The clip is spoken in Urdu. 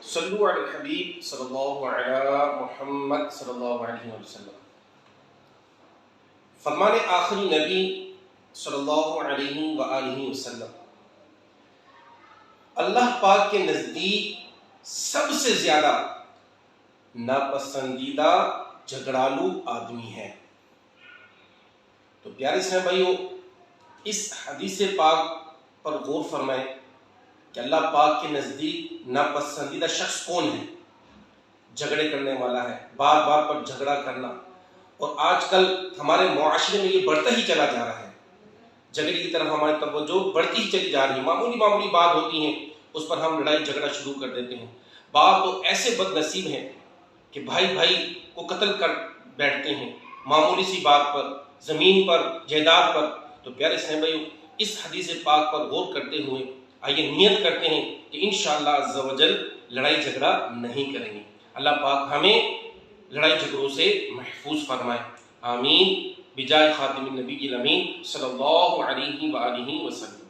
صلو علی الحبیب صلی اللہ علی محمد صلی اللہ علیہ وسلم۔ فرمان آخری نبی صلی اللہ علیہ وآلہ وسلم، اللہ پاک کے نزدیک سب سے زیادہ ناپسندیدہ جھگڑالو آدمی ہے۔ تو پیارے اسلام بھائیو، اس حدیث پاک پر غور فرمائیں کہ اللہ پاک کے نزدیک ناپسندیدہ شخص کون ہے؟ جھگڑے کرنے والا ہے، بار بار پر جھگڑا کرنا، اور آج کل ہمارے معاشرے میں یہ بڑھتا ہی چلا جا رہا ہے۔ جھگڑے کی طرف ہماری توجہ بڑھتی ہی چلی جا رہی ہے۔ معمولی بات ہوتی ہیں، اس پر ہم لڑائی جھگڑا شروع کر دیتے ہیں۔ بعض تو ایسے بد نصیب ہیں کہ بھائی کو قتل کر بیٹھتے ہیں معمولی سی بات پر، زمین پر، جائیداد پر۔ تو پیارے اسلام بھائیو، اس حدیث پاک پر غور کرتے ہوئے آئیے نیت کرتے ہیں کہ انشاءاللہ عز و جل لڑائی جھگڑا نہیں کریں گے۔ اللہ پاک ہمیں لڑائی جھگڑوں سے محفوظ فرمائے، آمین، بجائے خاتم النبی الامین صلی اللہ علیہ وآلہ وسلم۔